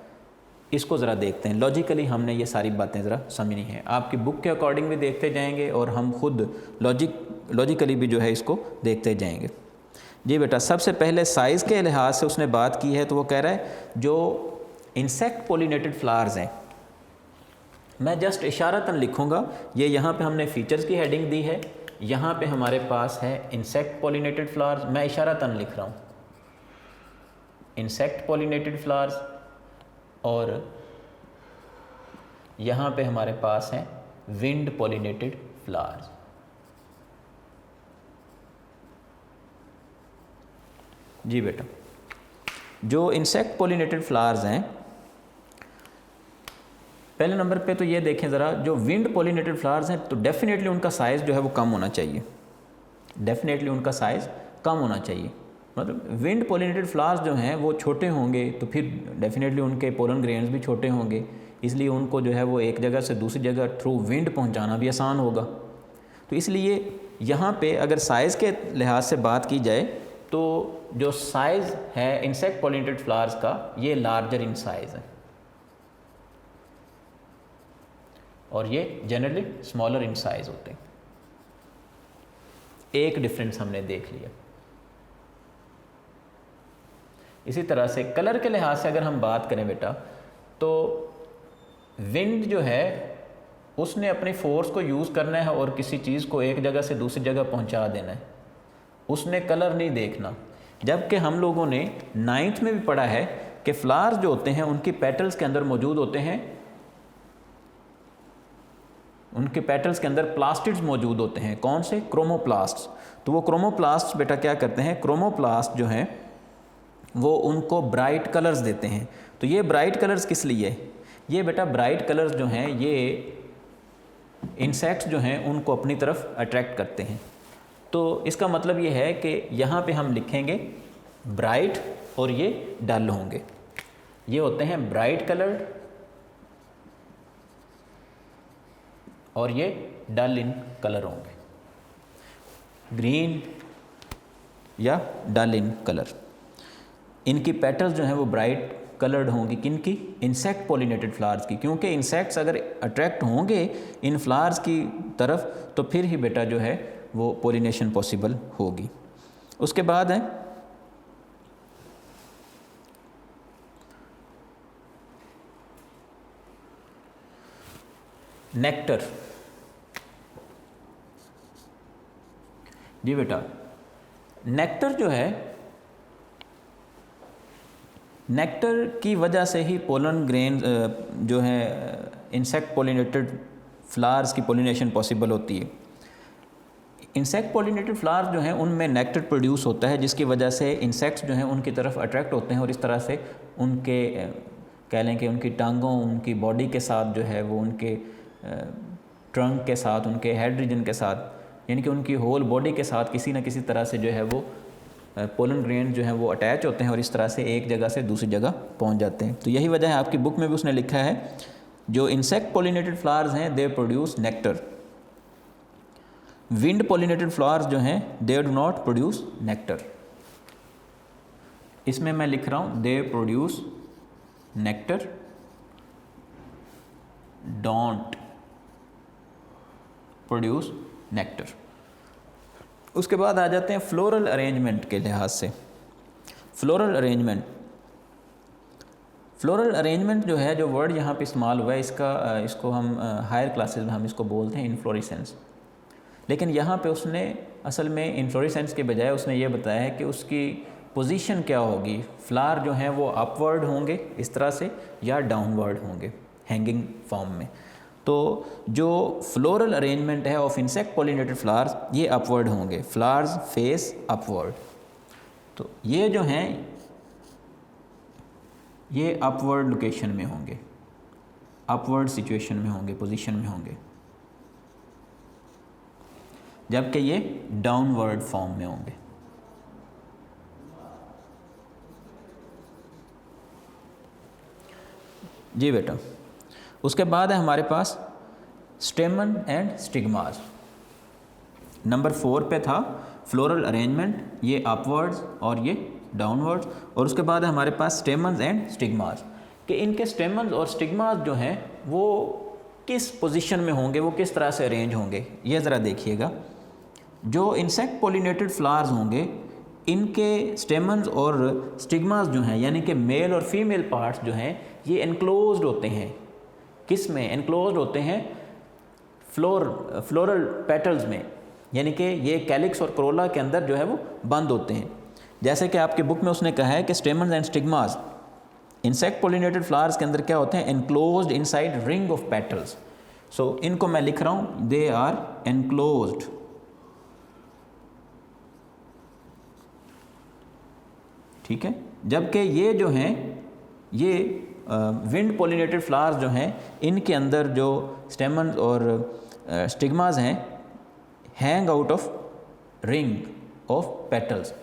[SPEAKER 2] इसको ज़रा देखते हैं, लॉजिकली हमने ये सारी बातें ज़रा समझनी है। आपकी बुक के अकॉर्डिंग भी देखते जाएंगे और हम खुद लॉजिकली भी जो है इसको देखते जाएंगे। जी बेटा, सबसे पहले साइज़ के लिहाज से उसने बात की है, तो वो कह रहा है जो इंसेक्ट पोलिनेटेड फ्लावर्स हैं, मैं जस्ट इशारतन लिखूँगा, ये यहाँ पे हमने फीचर्स की हेडिंग दी है, यहाँ पे हमारे पास है इंसेक्ट पोलिनेटेड फ्लावर्स, मैं इशारतन लिख रहा हूँ इंसेक्ट पोलिनेटेड फ्लावर्स, और यहाँ पे हमारे पास हैं विंड पोलिनेटेड फ्लावर्स। जी बेटा, जो इंसेक्ट पोलिनेटेड फ्लावर्स हैं, पहले नंबर पे तो ये देखें ज़रा, जो विंड पोलिनेटेड फ्लावर्स हैं तो डेफिनेटली उनका साइज़ जो है वो कम होना चाहिए, डेफिनेटली उनका साइज़ कम होना चाहिए। मतलब विंड पोलिनेटेड फ्लावर्स जो हैं वो छोटे होंगे तो फिर डेफिनेटली उनके पोलन ग्रेन्स भी छोटे होंगे, इसलिए उनको जो है वो एक जगह से दूसरी जगह थ्रू विंड पहुंचाना भी आसान होगा। तो इसलिए यहाँ पे अगर साइज़ के लिहाज से बात की जाए तो जो साइज़ है इंसेक्ट पोलिनेटेड फ्लावर्स का, ये लार्जर इन साइज़ है और ये जनरली स्मॉलर इन साइज़ होते हैं। एक डिफरेंस हमने देख लिया। इसी तरह से कलर के लिहाज से अगर हम बात करें बेटा, तो विंड जो है उसने अपनी फोर्स को यूज़ करना है और किसी चीज़ को एक जगह से दूसरी जगह पहुंचा देना है, उसने कलर नहीं देखना। जबकि हम लोगों ने 9th में भी पढ़ा है कि फ्लावर्स जो होते हैं उनकी पेटल्स के अंदर मौजूद होते हैं, उनके पेटल्स के अंदर प्लास्टिड्स मौजूद होते हैं। कौन से? क्रोमोप्लास्ट्स। तो वो क्रोमोप्लास्ट बेटा क्या करते हैं, क्रोमोप्लास्ट जो हैं वो उनको ब्राइट कलर्स देते हैं। तो ये ब्राइट कलर्स किस लिए? ये बेटा ब्राइट कलर्स जो हैं ये इंसेक्ट्स जो हैं उनको अपनी तरफ अट्रैक्ट करते हैं। तो इसका मतलब ये है कि यहाँ पे हम लिखेंगे ब्राइट और ये डल होंगे। ये होते हैं ब्राइट कलर्ड और ये डल इन कलर होंगे, ग्रीन या डल इन कलर। इनकी पेटल्स जो हैं वो ब्राइट कलर्ड होंगी। किनकी? इंसेक्ट पोलिनेटेड फ्लावर्स की, क्योंकि इंसेक्ट्स अगर अट्रैक्ट होंगे इन फ्लावर्स की तरफ तो फिर ही बेटा जो है वो पोलिनेशन पॉसिबल होगी। उसके बाद है नेक्टर। जी बेटा, नेक्टर जो है, नेक्टर की वजह से ही पोलन ग्रेन जो है इंसेक्ट पोलिनेटेड फ्लावर्स की पोलिनेशन पॉसिबल होती है। इंसेक्ट पोलिनेटेड फ्लावर्स जो हैं उनमें नेक्टर प्रोड्यूस होता है, जिसकी वजह से इंसेक्ट्स जो हैं उनकी तरफ अट्रैक्ट होते हैं और इस तरह से उनके कह लें कि उनकी टांगों, उनकी बॉडी के साथ जो है वो उनके ट्रंक के साथ, उनके हेड रीजन के साथ, यानी कि उनकी होल बॉडी के साथ किसी न किसी तरह से जो है वो पोलन ग्रेन जो है वो अटैच होते हैं और इस तरह से एक जगह से दूसरी जगह पहुंच जाते हैं। तो यही वजह है, आपकी बुक में भी उसने लिखा है जो इंसेक्ट पोलिनेटेड फ्लावर्स हैं they produce nectar, wind pollinated flowers जो हैं they do not produce nectar. इसमें मैं लिख रहा हूँ they produce nectar, don't produce nectar. उसके बाद आ जाते हैं फ्लोरल अरेंजमेंट के लिहाज से। फ्लोरल अरेंजमेंट, फ्लोरल अरेंजमेंट जो है, जो वर्ड यहाँ पे इस्तेमाल हुआ है इसको हम हायर क्लासेस में हम इसको बोलते हैं इन्फ्लोरेसेंस, लेकिन यहाँ पे उसने असल में इन्फ्लोरेसेंस के बजाय उसने ये बताया है कि उसकी पोजीशन क्या होगी। फ्लावर जो हैं वो अपवर्ड होंगे इस तरह से या डाउनवर्ड होंगे हैंगिंग फॉर्म में। तो जो फ्लोरल अरेंजमेंट है ऑफ इंसेक्ट पोलिनेटेड फ्लावर्स ये अपवर्ड होंगे, फ्लावर्स फेस अपवर्ड। तो ये जो हैं ये अपवर्ड लोकेशन में होंगे, अपवर्ड सिचुएशन में होंगे, पोजीशन में होंगे, जबकि ये डाउनवर्ड फॉर्म में होंगे। जी बेटा, उसके बाद है हमारे पास स्टेमन एंड स्टिग्मास। नंबर 4 पे था फ्लोरल अरेंजमेंट, ये अपवर्ड्स और ये डाउनवर्ड्स, और उसके बाद है हमारे पास स्टेमन्स एंड स्टिग्मास कि इनके स्टेमन्स और स्टिग्मास जो हैं वो किस पोजीशन में होंगे, वो किस तरह से अरेंज होंगे। ये ज़रा देखिएगा, जो इंसेक्ट पोलिनेटेड फ्लावर्स होंगे इनके स्टेमन्स और स्टिग्मास जो हैं यानी कि मेल और फीमेल पार्ट्स जो हैं ये एनक्लोज्ड होते हैं। किस में एनक्लोज्ड होते हैं? फ्लोरल पेटल्स में, यानी कि ये कैलिक्स और कोरोला के अंदर जो है वो बंद होते हैं। जैसे कि आपकी बुक में उसने कहा है कि stamens and stigmas insect pollinated flowers के अंदर क्या होते हैं? Enclosed inside ring of petals. So इनको मैं लिख रहा हूँ दे आर एनक्लोज्ड, ठीक है। जबकि ये जो हैं ये विंड पोलिनेटेड फ्लावर्स जो हैं इनके अंदर जो स्टेमन्स और स्टिग्मास हैं hang out of ring of petals.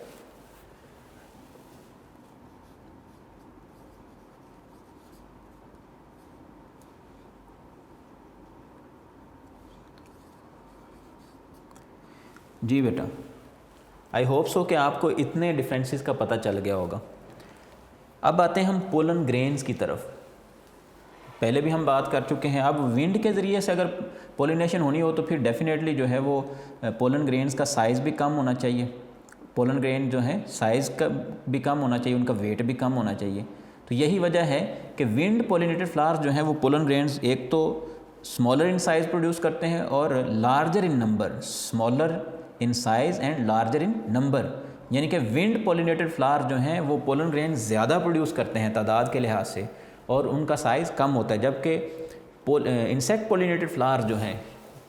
[SPEAKER 2] जी बेटा, आई होप सो कि आपको इतने डिफरेंसेस का पता चल गया होगा। अब आते हैं हम पोलन ग्रेन्स की तरफ। पहले भी हम बात कर चुके हैं, अब विंड के ज़रिए से अगर पोलिनेशन होनी हो तो फिर डेफिनेटली जो है वो पोलन ग्रेन्स का साइज़ भी कम होना चाहिए। पोलन ग्रेन जो है साइज़ का भी कम होना चाहिए, उनका वेट भी कम होना चाहिए। तो यही वजह है कि विंड पोलिनेटेड फ्लावर्स जो हैं वो पोलन ग्रेन्स एक तो स्मॉलर इन साइज़ प्रोड्यूस करते हैं और larger in number, smaller in size and larger in number, यानी कि विंड पोलिनेटेड फ्लावर जो हैं वो पोलन ग्रेन ज़्यादा प्रोड्यूस करते हैं तादाद के लिहाज से और उनका साइज़ कम होता है। जबकि इंसेक्ट पोलिनेटेड फ्लावर जो हैं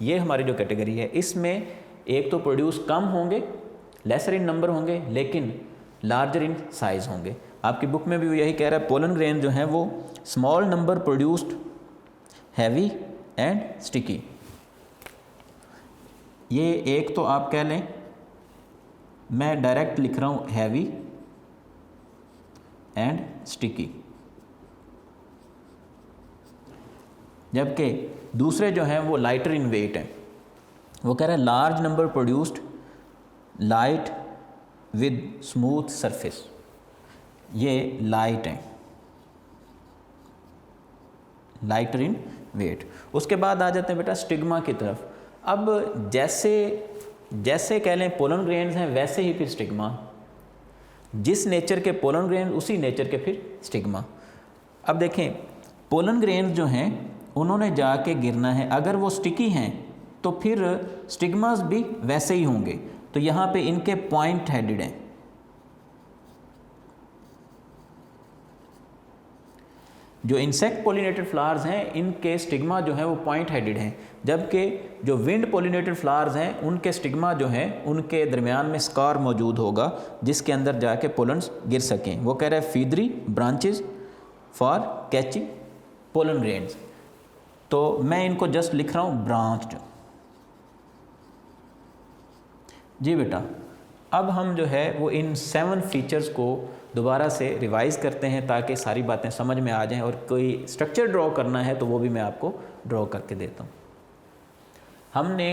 [SPEAKER 2] ये हमारी जो कैटेगरी है इसमें एक तो प्रोड्यूस कम होंगे, लेसर इन नंबर होंगे, लेकिन लार्जर इन साइज़ होंगे। आपकी बुक में भी यही कह रहा है, पोलन ग्रेन जो हैं वो small number produced, heavy and sticky. ये एक तो आप कह लें, मैं डायरेक्ट लिख रहा हूँ हैवी एंड स्टिकी, जबकि दूसरे जो हैं वो लाइटर इन वेट हैं। वो कह रहा है large number produced, light with smooth surface, ये लाइट हैं, लाइटर इन वेट। उसके बाद आ जाते हैं बेटा स्टिग्मा की तरफ। अब जैसे कह लें पोलन ग्रेन्स हैं वैसे ही फिर स्टिग्मा, जिस नेचर के पोलन ग्रेन उसी नेचर के फिर स्टिग्मा। अब देखें पोलन ग्रेन्स जो हैं उन्होंने जाके गिरना है, अगर वो स्टिकी हैं तो फिर स्टिग्मास भी वैसे ही होंगे। तो यहाँ पे इनके पॉइंट हेडेड हैं। जो इंसेक्ट पोलिनेटेड फ्लावर्स हैं इनके स्टिग्मा जो है वो पॉइंट हेडेड हैं, जबकि जो विंड पोलिनेटेड फ्लावर्स हैं उनके स्टिग्मा जो हैं उनके दरमियान में स्कार मौजूद होगा जिसके अंदर जाके पोलन्स गिर सकें। वो कह रहा है feathery branches for catching pollen grains. तो मैं इनको जस्ट लिख रहा हूँ ब्रांच्ड। जी बेटा, अब हम जो है वो इन 7 फीचर्स को दोबारा से रिवाइज करते हैं ताकि सारी बातें समझ में आ जाएं, और कोई स्ट्रक्चर ड्रॉ करना है तो वो भी मैं आपको ड्रॉ करके देता हूँ। हमने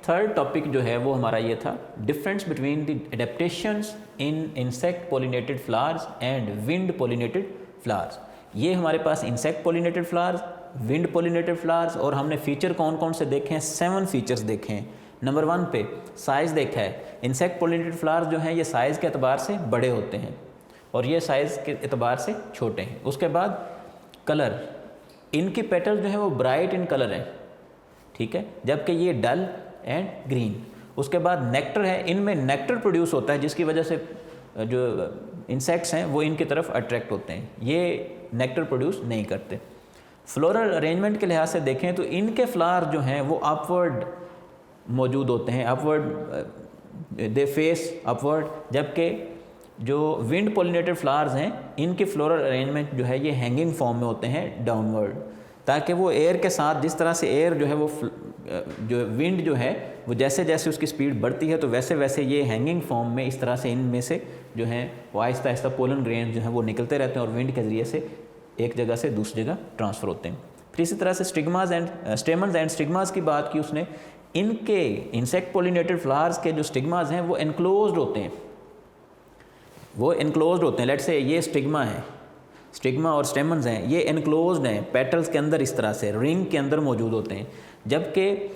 [SPEAKER 2] थर्ड टॉपिक जो है वो हमारा ये था, difference between the adaptations in insect pollinated flowers and wind pollinated flowers. ये हमारे पास insect pollinated flowers, wind pollinated flowers, और हमने फीचर कौन कौन से देखे हैं? 7 फीचर्स देखे हैं। नंबर 1 पे साइज़ देखा है। इंसेक्ट पोलिनेटेड फ्लावर्स जो हैं ये साइज़ के अतबार से बड़े होते हैं और ये साइज़ के अतबार से छोटे हैं। उसके बाद कलर, इनकी पेटल्स जो है वो ब्राइट इन कलर हैं, ठीक है, जबकि ये डल एंड ग्रीन। उसके बाद नेक्टर है, इनमें नेक्टर प्रोड्यूस होता है जिसकी वजह से जो इंसेक्ट्स हैं वो इनकी तरफ अट्रैक्ट होते हैं, ये नेक्टर प्रोड्यूस नहीं करते। फ्लोरल अरेंजमेंट के लिहाज से देखें तो इनके फ्लावर जो हैं वो अपवर्ड मौजूद होते हैं, अपवर्ड दे फेस अपवर्ड, जबकि जो विंड पोलिनेटेड फ्लावर्स हैं इनके फ्लोरल अरेंजमेंट जो है ये हैंगिंग फॉर्म में होते हैं डाउनवर्ड, ताकि वो एयर के साथ जिस तरह से एयर जो है वो जो विंड जो है वो जैसे जैसे उसकी स्पीड बढ़ती है तो वैसे वैसे ये हैंगिंग फॉर्म में इस तरह से इनमें से जो है वो आहिस्ता आहिस्ता पोलन ग्रेन जो है वो निकलते रहते हैं और विंड के ज़रिए से एक जगह से दूसरी जगह ट्रांसफ़र होते हैं। फिर इसी तरह से stigmas and stamens and stigmas की बात की उसने। इनके इंसेक्ट पोलिनेटेड फ्लावर्स के जो स्टिग्मास हैं वो एनक्लोज्ड होते हैं, वो एनक्लोज्ड होते हैं। लेट्स से ये स्टिग्मा है, स्टिग्मा और स्टेमन्स हैं, ये एनक्लोज्ड हैं पेटल्स के अंदर, इस तरह से रिंग के अंदर मौजूद होते हैं, जबकि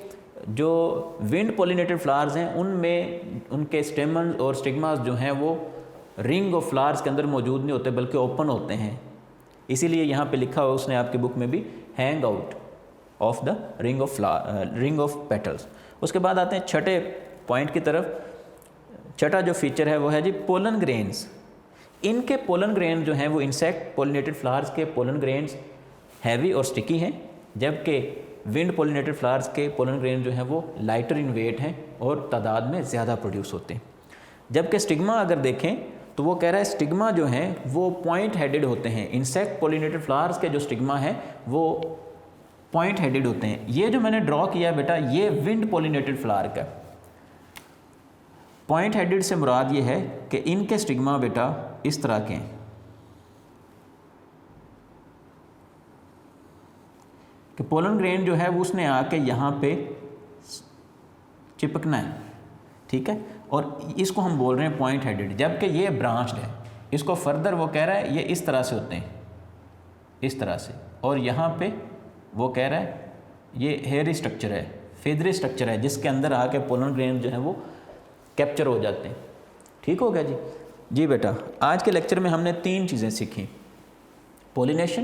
[SPEAKER 2] जो विंड पोलिनेटेड फ्लावर्स हैं उनमें उनके स्टेमन्स और स्टिग्मास जो हैं वो रिंग ऑफ फ्लावर्स के अंदर मौजूद नहीं होते बल्कि ओपन होते हैं। इसीलिए यहाँ पे लिखा हुआ उसने आपकी बुक में भी, hang out of the ring of petals. उसके बाद आते हैं छठे पॉइंट की तरफ। छठा जो फीचर है वो है जी पोलन ग्रेन्स। इनके पोलन ग्रेन जो हैं वो इंसेक्ट पोलिनेटेड फ्लावर्स के पोलन ग्रेन्स हैवी और स्टिकी हैं, जबकि विंड पोलिनेटेड फ्लावर्स के पोलन ग्रेन जो हैं वो लाइटर इन वेट हैं और तादाद में ज़्यादा प्रोड्यूस होते हैं। जबकि स्टिग्मा अगर देखें तो वो कह रहा है स्टिग्मा जो हैं वो पॉइंट हेडेड होते हैं। इंसेक्ट पोलिनेटेड फ्लावर्स के जो स्टिग्मा है वो पॉइंट हेडेड होते हैं। ये जो मैंने ड्रॉ किया बेटा ये विंड पोलिनेटेड फ्लावर का। पॉइंट हेडेड से मुराद ये है कि इनके स्टिग्मा बेटा इस तरह के हैं, कि पोलन ग्रेन जो है वो उसने आके यहाँ पे चिपकना है, ठीक है, और इसको हम बोल रहे हैं पॉइंट हेडेड, जबकि ये ब्रांच्ड है। इसको फर्दर वो कह रहा है ये इस तरह से होते हैं, इस तरह से, और यहाँ पे वो कह रहा है ये हेयरी स्ट्रक्चर है, फेदरी स्ट्रक्चर है, जिसके अंदर आके पोलन ग्रेन जो है वो कैप्चर हो जाते हैं। ठीक हो गया जी। जी बेटा, आज के लेक्चर में हमने 3 चीज़ें सीखी, पोलिनेशन,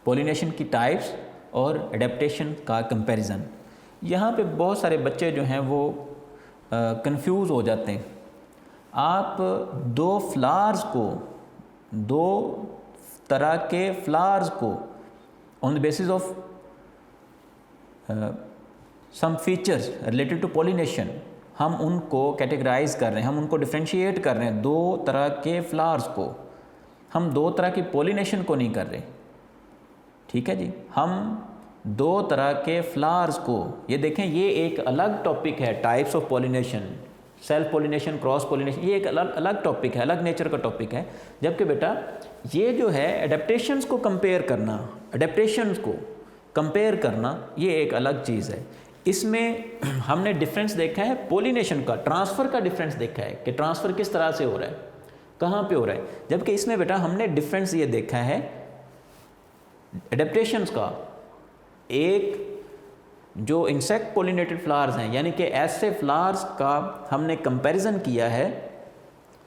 [SPEAKER 2] पोलिनेशन की टाइप्स और एडेप्टेशन का कंपैरिजन। यहाँ पे बहुत सारे बच्चे जो हैं वो कंफ्यूज हो जाते हैं। आप 2 फ्लावर्स को, 2 तरह के फ्लावर्स को on the basis of some features related to pollination हम उनको कैटेगराइज कर रहे हैं, हम उनको डिफ्रेंशिएट कर रहे हैं। 2 तरह के फ्लावर्स को, हम 2 तरह की पोलिनेशन को नहीं कर रहे, ठीक है जी। हम 2 तरह के फ्लावर्स को, ये देखें ये एक अलग टॉपिक है, types of pollination, self pollination, cross pollination, ये एक अलग टॉपिक है, अलग नेचर का टॉपिक है। जबकि बेटा ये जो है एडेप्टेशंस को कंपेयर करना, एडेप्टेशंस को कंपेयर करना, ये एक अलग चीज़ है। इसमें हमने डिफरेंस देखा है पोलिनेशन का, ट्रांसफ़र का डिफरेंस देखा है कि ट्रांसफ़र किस तरह से हो रहा है, कहाँ पे हो रहा है। जबकि इसमें बेटा हमने डिफरेंस ये देखा है एडेप्टेशंस का। एक जो इंसेक्ट पोलिनेटेड फ्लावर्स हैं, यानी कि ऐसे फ्लावर्स का हमने कंपैरिजन किया है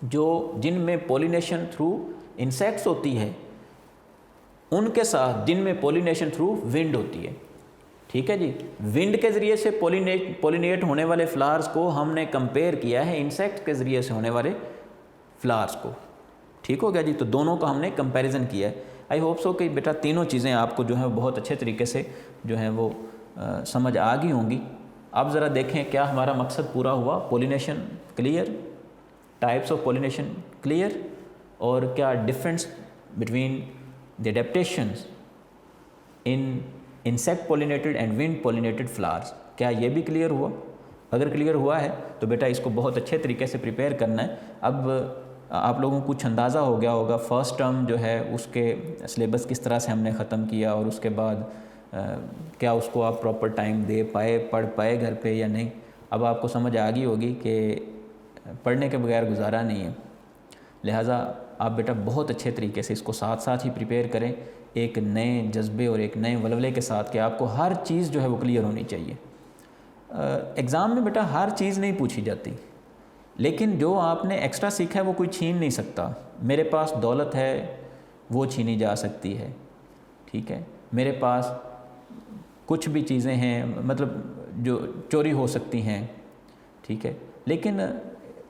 [SPEAKER 2] जो जिनमें पोलिनेशन थ्रू इंसेक्ट्स होती है, उनके साथ जिनमें पोलिनेशन थ्रू विंड होती है। ठीक है जी। विंड के ज़रिए से पोलिनेट होने वाले फ्लावर्स को हमने कंपेयर किया है इंसेक्ट के ज़रिए से होने वाले फ्लावर्स को। ठीक हो गया जी। तो दोनों का हमने कंपैरिजन किया है। आई होप सो कि बेटा तीनों चीज़ें आपको जो है बहुत अच्छे तरीके से जो है वो समझ आ गई होंगी। आप ज़रा देखें क्या हमारा मकसद पूरा हुआ। Pollination clear, types of pollination clear, और क्या difference between the adaptations in insect pollinated and wind pollinated flowers, क्या ये भी क्लियर हुआ? अगर क्लियर हुआ है तो बेटा इसको बहुत अच्छे तरीके से प्रिपेयर करना है। अब आप लोगों को कुछ अंदाज़ा हो गया होगा फर्स्ट टर्म जो है उसके सिलेबस किस तरह से हमने ख़त्म किया, और उसके बाद क्या उसको आप प्रॉपर टाइम दे पाए, पढ़ पाए घर पे या नहीं। अब आपको समझ आ गई होगी कि पढ़ने के बगैर गुजारा नहीं है। लिहाजा आप बेटा बहुत अच्छे तरीके से इसको साथ साथ ही प्रिपेयर करें, एक नए जज्बे और एक नए वलवले के साथ कि आपको हर चीज़ जो है वो क्लियर होनी चाहिए। एग्ज़ाम में बेटा हर चीज़ नहीं पूछी जाती, लेकिन जो आपने एक्स्ट्रा सीखा है वो कोई छीन नहीं सकता। मेरे पास दौलत है वो छीनी जा सकती है, ठीक है, मेरे पास कुछ भी चीज़ें हैं मतलब जो चोरी हो सकती हैं, ठीक है, लेकिन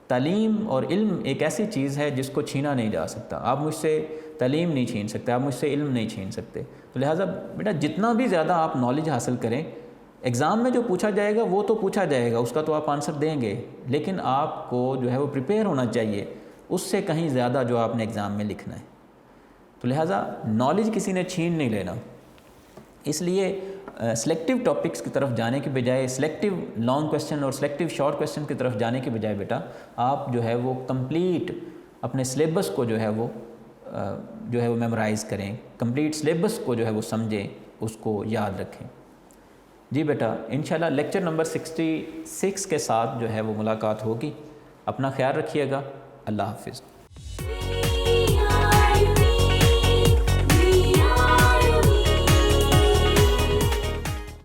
[SPEAKER 2] तालीम और इल्म एक ऐसी चीज़ है जिसको छीना नहीं जा सकता। आप मुझसे तालीम नहीं छीन सकते, आप मुझसे इल्म नहीं छीन सकते। तो लिहाजा बेटा जितना भी ज़्यादा आप नॉलेज हासिल करें, एग्ज़ाम में जो पूछा जाएगा वो तो पूछा जाएगा, उसका तो आप आंसर देंगे, लेकिन आपको जो है वो प्रिपेयर होना चाहिए उससे कहीं ज़्यादा जो आपने एग्ज़ाम में लिखना है। तो लिहाजा नॉलेज किसी ने छीन नहीं लेना। इसलिए सिलेक्टिव टॉपिक्स की तरफ जाने के बजाय, सिलेक्टिव लॉन्ग क्वेश्चन और सिलेक्टिव शॉर्ट क्वेश्चन की तरफ जाने के बजाय बेटा आप जो है वो कंप्लीट अपने सिलेबस को जो है वो मेमोराइज़ करें, कंप्लीट सिलेबस को जो है वो समझें, उसको याद रखें। जी बेटा इंशाल्लाह लेक्चर नंबर 66 के साथ जो है वो मुलाकात होगी। अपना ख्याल रखिएगा। अल्लाह हाफिज़।